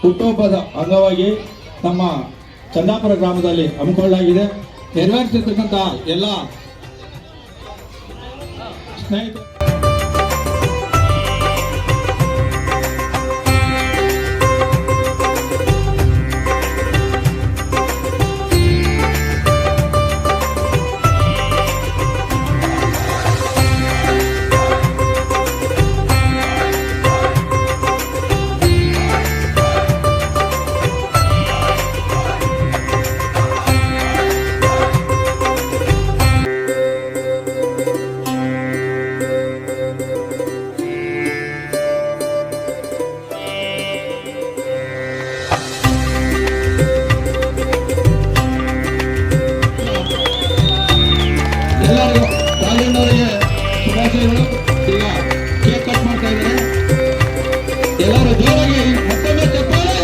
ಹುಟ್ಟುಹಬ್ಬದ ಅಂಗವಾಗಿ ನಮ್ಮ ಚಂದಾಪುರ ಗ್ರಾಮದಲ್ಲಿ ಹಮ್ಮಿಕೊಳ್ಳಲಾಗಿದೆ. ನೆರವೇರಿಸಿರ್ತಕ್ಕಂಥ ಎಲ್ಲ ಸ್ನೇಹಿತರು ಶುಭಾಶಯಗಳು. ಈಗ ಕೇಕ್ ಕಟ್ ಮಾಡ್ತಾ ಇದ್ದಾರೆ. ಎಲ್ಲರೂ ಜೋರಾಗಿ ಮತ್ತೊಮ್ಮೆ ಚಪ್ಪಾಳೆ.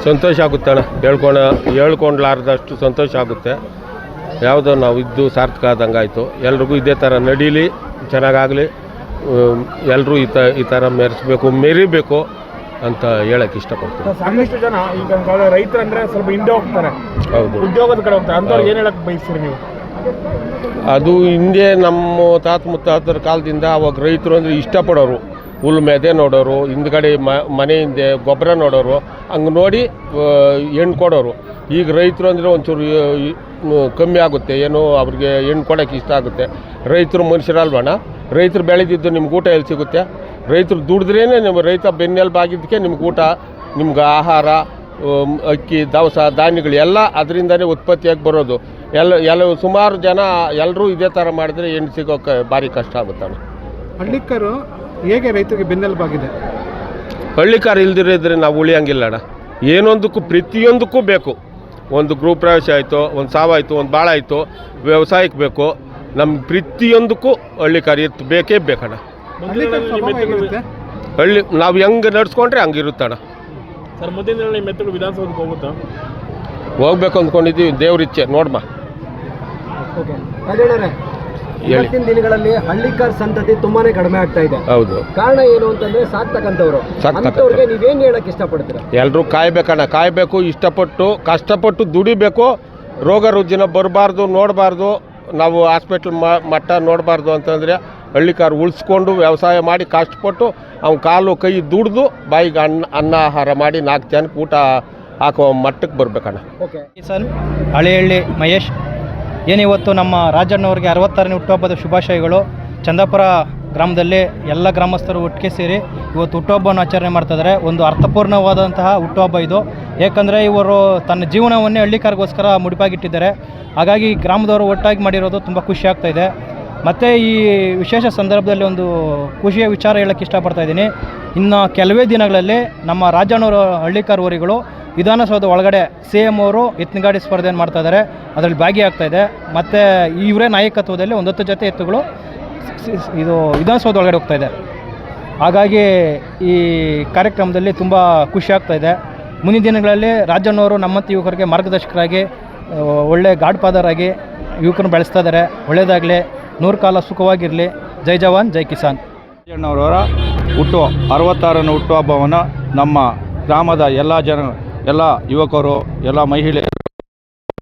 ಸಂತೋಷ ಆಗುತ್ತೆ ಅಣ್ಣ. ಹೇಳ್ಕೊಂಡ್ಲಾರ್ದಷ್ಟು ಸಂತೋಷ ಆಗುತ್ತೆ. ಯಾವುದೋ ನಾವು ಇದ್ದು ಸಾರ್ಥಕ ಆದಂಗೆ ಆಯಿತು. ಎಲ್ರಿಗೂ ಇದೇ ಥರ ನಡೀಲಿ, ಚೆನ್ನಾಗಾಗಲಿ, ಎಲ್ಲರೂ ಈ ಥರ ಮೆರಿಬೇಕು ಅಂತ ಹೇಳಕ್ಕೆ ಇಷ್ಟಪಡ್ತೀನಿ. ಸಾಕಷ್ಟು ಜನ ಈಗ ರೈತರಂದ್ರೆ ಸ್ವಲ್ಪ ಹಿಂದೆ ಹೋಗ್ತಾರೆ, ಹೌದು, ಉದ್ಯೋಗದ ಕಡೆ ಹೋಗ್ತಾರೆ. ಅಂಥವ್ರಿಗೆ ಏನು ಹೇಳಕ್ಕೆ ಬಯಸ್ತೀರಿ ನೀವು? ಅದು ಹಿಂದೆ ನಮ್ಮ ತಾತ ಮುತ್ತಾತರ ಕಾಲದಿಂದ ಅವಾಗ ರೈತರು ಅಂದರೆ ಇಷ್ಟಪಡೋರು. ಹುಲ್ಲು ಮೆದೆ ನೋಡೋರು, ಹಿಂದ್ಗಡೆ ಮನೆ ಹಿಂದೆ ಗೊಬ್ಬರ ನೋಡೋರು, ಹಂಗೆ ನೋಡಿ ಹೆಣ್ಣು ಕೊಡೋರು. ಈಗ ರೈತರು ಅಂದರೆ ಒಂಚೂರು ಕಮ್ಮಿ ಆಗುತ್ತೆ, ಏನೋ ಅವ್ರಿಗೆ ಹೆಣ್ಣು ಕೊಡೋಕ್ಕೆ ಇಷ್ಟ ಆಗುತ್ತೆ. ರೈತರು ಮನುಷ್ಯರಲ್ವಣ್ಣ. ರೈತರು ಬೆಳೆದಿದ್ದು ನಿಮ್ಗೆ ಊಟ ಎಲ್ಲಿ ಸಿಗುತ್ತೆ? ರೈತರು ದುಡಿದ್ರೇ ನಿಮ್ಮ ರೈತ ಬೆನ್ನೆಲುಬಾಗಿದ್ದಕ್ಕೆ ನಿಮ್ಗೆ ಊಟ, ನಿಮ್ಗೆ ಆಹಾರ, ಅಕ್ಕಿ, ದವಸ, ಧಾನ್ಯಗಳು ಎಲ್ಲ ಅದರಿಂದನೇ ಉತ್ಪತ್ತಿಯಾಗಿ ಬರೋದು. ಎಲ್ಲ ಸುಮಾರು ಜನ ಎಲ್ಲರೂ ಇದೇ ಥರ ಮಾಡಿದ್ರೆ ಹೆಣ್ಣು ಸಿಗೋಕ್ಕೆ ಭಾರಿ ಕಷ್ಟ ಆಗುತ್ತಣ್ಣ. ಹಳ್ಳಿಕರು ಹೇಗೆ ರೈತರಿಗೆ ಬೆನ್ನೆಲುಬಾಗಿದೆ? ಹಳ್ಳಿಕಾರ ಇಲ್ದಿರಿದ್ರೆ ನಾವು ಉಳಿಯಂಗಿಲ್ಲ ಅಣ್ಣ. ಏನೊಂದಕ್ಕೂ ಪ್ರತಿಯೊಂದಕ್ಕೂ ಬೇಕು. ಒಂದು ಗೃಹ ಪ್ರವೇಶ ಆಯಿತು, ಒಂದು ಸಾವಾಯಿತು, ಒಂದು ಬಾಳ ಆಯಿತು, ವ್ಯವಸಾಯಕ್ಕೆ ಬೇಕು. ನಮ್ಗೆ ಪ್ರತಿಯೊಂದಕ್ಕೂ ಹಳ್ಳಿಕಾರ ಬೇಕೇ ಬೇಕಣ್ಣ. ಹಳ್ಳಿ ನಾವು ಹೆಂಗೆ ನಡ್ಸ್ಕೊಂಡ್ರೆ ಹಂಗಿರುತ್ತಣ್ಣ. ಸರ್, ಮುಂದಿನ ಮೆತ್ತಲು ವಿಧಾನಸೌಧಕ್ಕೆ ಹೋಗುತ್ತಾ? ಹೋಗ್ಬೇಕು ಅಂದ್ಕೊಂಡಿದ್ದೀವಿ, ದೇವ್ರಿಚ್ಛೆ ನೋಡ್ಮ. ಇವತ್ತಿನ ದಿನಗಳಲ್ಲಿ ಹಳ್ಳಿಕಾರ್ ಸಂತತಿ ತುಂಬಾನೇ ಕಡಿಮೆ ಆಗ್ತಾ ಇದೆ. ಹೌದು. ಕಾರಣ ಏನು ಅಂತಂದ್ರೆ ಸಾಕ್ತಕ್ಕಂಥವ್ರಿಗೆ ನೀವೇನು ಹೇಳಕ್ ಇಷ್ಟಪಡ್ತೀರಾ? ಎಲ್ಲರೂ ಕಾಯ್ಬೇಕಣ್ಣ, ಕಾಯಬೇಕು, ಇಷ್ಟಪಟ್ಟು ಕಷ್ಟಪಟ್ಟು ದುಡಿಬೇಕು. ರೋಗ ರುಜಿನ ಬರಬಾರ್ದು, ನೋಡಬಾರ್ದು, ನಾವು ಹಾಸ್ಪಿಟ್ಲ್ ಮಟ್ಟ ನೋಡಬಾರ್ದು ಅಂತಂದರೆ ಹಳ್ಳಿಕಾರು ಉಳಿಸ್ಕೊಂಡು ವ್ಯವಸಾಯ ಮಾಡಿ ಕಷ್ಟಪಟ್ಟು ಅವ್ನ ಕಾಲು ಕೈ ದುಡ್ದು ಬಾಯಿಗೆ ಅನ್ನ ಆಹಾರ ಮಾಡಿ 4 ಜನಕ್ಕೆ ಊಟ ಹಾಕೋ ಮಟ್ಟಕ್ಕೆ ಬರಬೇಕಣ್ಣ. Okay sir, Halehalli Mahesh. ಏನಿವತ್ತು ನಮ್ಮ ರಾಜಣ್ಣವ್ರಿಗೆ 66ನೇ ಹುಟ್ಟುಹಬ್ಬದ ಶುಭಾಶಯಗಳು. ಚಂದಾಪುರ ಗ್ರಾಮದಲ್ಲಿ ಎಲ್ಲ ಗ್ರಾಮಸ್ಥರು ಒಟ್ಟಿಗೆ ಸೇರಿ ಇವತ್ತು ಹುಟ್ಟುಹಬ್ಬವನ್ನು ಆಚರಣೆ ಮಾಡ್ತಿದ್ದಾರೆ. ಒಂದು ಅರ್ಥಪೂರ್ಣವಾದಂತಹ ಹುಟ್ಟುಹಬ್ಬ ಇದು. ಏಕೆಂದರೆ ಇವರು ತನ್ನ ಜೀವನವನ್ನೇ ಹಳ್ಳಿಕಾರಿಗೋಸ್ಕರ ಮುಡಿಪಾಗಿಟ್ಟಿದ್ದಾರೆ. ಹಾಗಾಗಿ ಗ್ರಾಮದವರು ಒಟ್ಟಾಗಿ ಮಾಡಿರೋದು ತುಂಬ ಖುಷಿ ಆಗ್ತಾಯಿದೆ. ಮತ್ತು ಈ ವಿಶೇಷ ಸಂದರ್ಭದಲ್ಲಿ ಒಂದು ಖುಷಿಯ ವಿಚಾರ ಹೇಳೋಕ್ಕೆ ಇಷ್ಟಪಡ್ತಾಯಿದ್ದೀನಿ. ಇನ್ನು ಕೆಲವೇ ದಿನಗಳಲ್ಲಿ ನಮ್ಮ ರಾಜಣ್ಣವರ ಹಳ್ಳಿಕಾರ್ ಊರಿಗಳು ವಿಧಾನಸೌಧ ಒಳಗಡೆ CM ಅವರು ಎತ್ತಿನಗಾಡಿ ಸ್ಪರ್ಧೆಯನ್ನು ಮಾಡ್ತಾಯಿದ್ದಾರೆ. ಅದರಲ್ಲಿ ಭಾಗಿಯಾಗ್ತಾಯಿದೆ. ಮತ್ತು ಇವರೇ ನಾಯಕತ್ವದಲ್ಲಿ 10 ಜೊತೆ ಎತ್ತುಗಳು ಇದು ವಿಧಾನಸೌಧ ಒಳಗಡೆ ಹೋಗ್ತಾಯಿದೆ. ಹಾಗಾಗಿ ಈ ಕಾರ್ಯಕ್ರಮದಲ್ಲಿ ತುಂಬ ಖುಷಿ ಆಗ್ತಾಯಿದೆ. ಮುಂದಿನ ದಿನಗಳಲ್ಲಿ ರಾಜಣ್ಣವರು ನಮ್ಮಂಥ ಯುವಕರಿಗೆ ಮಾರ್ಗದರ್ಶಕರಾಗಿ, ಒಳ್ಳೆ ಗಾಡ್ ಫಾದರ್ ಆಗಿ ಯುವಕರನ್ನ ಬೆಳೆಸ್ತಾ ಇದ್ದಾರೆ. ಒಳ್ಳೆಯದಾಗಲಿ, 100 ಕಾಲ ಸುಖವಾಗಿರಲಿ. ಜೈ ಜವಾನ್ ಜೈ ಕಿಸಾನ್. ರಾಜಣ್ಣವರ ಹುಟ್ಟುಹಬ್ಬವನ್ನು ನಮ್ಮ ಗ್ರಾಮದ ಎಲ್ಲ ಯುವಕರು, ಎಲ್ಲ ಮಹಿಳೆಯರು,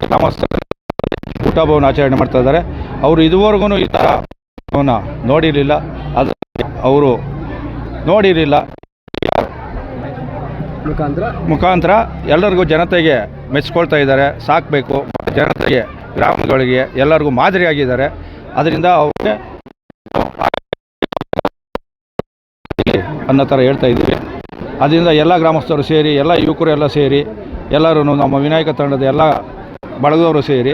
ಗ್ರಾಮಸ್ಥರು ಹುಟ್ಟುಹಬ್ಬವನ್ನು ಆಚರಣೆ ಮಾಡ್ತಾ ಇದ್ದಾರೆ. ಅವರು ಇದುವರೆಗೂ ಈ ಥರ ನೋಡಿರಲಿಲ್ಲ, ಅವರು ನೋಡಿರಲಿಲ್ಲ. ಮುಖಾಂತರ ಎಲ್ಲರಿಗೂ ಜನತೆಗೆ ಮೆಚ್ಕೊಳ್ತಾ ಇದ್ದಾರೆ. ಸಾಕಬೇಕು, ಜನತೆಗೆ, ಗ್ರಾಮಗಳಿಗೆ ಎಲ್ಲರಿಗೂ ಮಾದರಿಯಾಗಿದ್ದಾರೆ. ಅದರಿಂದ ಅವ್ರಿಗೆ ಅನ್ನೋ ಥರ ಹೇಳ್ತಾ ಇದ್ದೀವಿ. ಅದರಿಂದ ಎಲ್ಲ ಗ್ರಾಮಸ್ಥರು ಸೇರಿ, ಎಲ್ಲ ಯುವಕರು ಎಲ್ಲ ಸೇರಿ, ಎಲ್ಲರೂ ನಮ್ಮ ವಿನಾಯಕ ತಂಡದ ಎಲ್ಲ ಬಳಗದವರು ಸೇರಿ,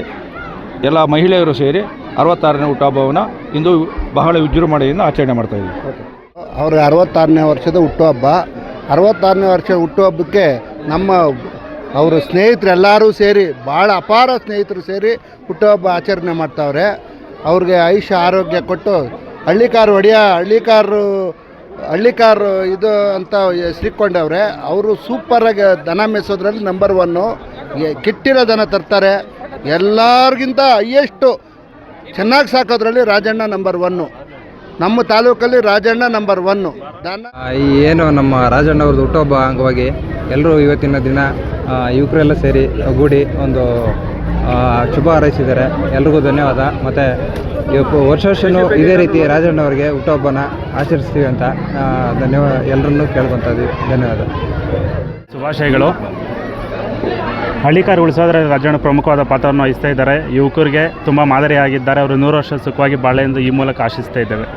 ಎಲ್ಲ ಮಹಿಳೆಯರು ಸೇರಿ 66ನೇ ಹುಟ್ಟುಹಬ್ಬವನ್ನು ಇಂದು ಬಹಳ ವಿಜೃಂಭಣೆಯಿಂದ ಆಚರಣೆ ಮಾಡ್ತಾಯಿದ್ದೀವಿ. ಅವರ 66ನೇ ವರ್ಷದ ಹುಟ್ಟುಹಬ್ಬ. 66ನೇ ವರ್ಷ ಹುಟ್ಟುಹಬ್ಬಕ್ಕೆ ಅವರ ಸ್ನೇಹಿತರೆಲ್ಲರೂ ಸೇರಿ, ಭಾಳ ಅಪಾರ ಸ್ನೇಹಿತರು ಸೇರಿ ಹುಟ್ಟುಹಬ್ಬ ಆಚರಣೆ ಮಾಡ್ತಾವ್ರೆ. ಅವ್ರಿಗೆ ಆಯುಷ್ಯ ಆರೋಗ್ಯ ಕೊಟ್ಟು ಹಳ್ಳಿಕಾರು ಇದು ಅಂತ ಹೆಸರಿಕೊಂಡವ್ರೆ. ಅವರು ಸೂಪರಾಗಿ ದನ ಮೇಯಿಸೋದ್ರಲ್ಲಿ ನಂಬರ್ 1. ಕೆಟ್ಟಿರೋ ದನ ತರ್ತಾರೆ. ಎಲ್ಲರಿಗಿಂತ ಹೈಯೆಸ್ಟು ಚೆನ್ನಾಗಿ ಸಾಕೋದ್ರಲ್ಲಿ ರಾಜಣ್ಣ ನಂಬರ್ 1. ನಮ್ಮ ತಾಲೂಕಲ್ಲಿ ರಾಜಣ್ಣ ನಂಬರ್ 1. ಏನು ನಮ್ಮ ರಾಜಣ್ಣವ್ರದ್ದು ಹುಟ್ಟುಹಬ್ಬ ಅಂಗವಾಗಿ ಎಲ್ಲರೂ ಇವತ್ತಿನ ದಿನ ಯುವಕರೆಲ್ಲ ಸೇರಿ ಒಗ್ಗೂಡಿ ಒಂದು ಶುಭ ಹಾರೈಸಿದ್ದಾರೆ. ಎಲ್ರಿಗೂ ಧನ್ಯವಾದ. ಮತ್ತು ವರ್ಷವೂ ಇದೇ ರೀತಿ ರಾಜಣ್ಣವ್ರಿಗೆ ಹುಟ್ಟುಹಬ್ಬನ ಆಚರಿಸ್ತೀವಿ ಅಂತ ಎಲ್ಲರನ್ನೂ ಕೇಳ್ಕೊತಾ ಇದ್ದೀವಿ. ಧನ್ಯವಾದ. ಶುಭಾಶಯಗಳು. ಹಳ್ಳಿಕಾರು ಉಳಿಸೋದ್ರಲ್ಲಿ ರಾಜಣ್ಣ ಪ್ರಮುಖವಾದ ಪಾತ್ರವನ್ನು ವಹಿಸ್ತಾ ಇದ್ದಾರೆ. ಯುವಕರಿಗೆ ತುಂಬ ಮಾದರಿಯಾಗಿದ್ದಾರೆ. ಅವರು 100 ವರ್ಷ ಸುಖವಾಗಿ ಬಾಳೆ ಎಂದು ಈ ಮೂಲಕ ಆಶಿಸ್ತಾ ಇದ್ದೇವೆ.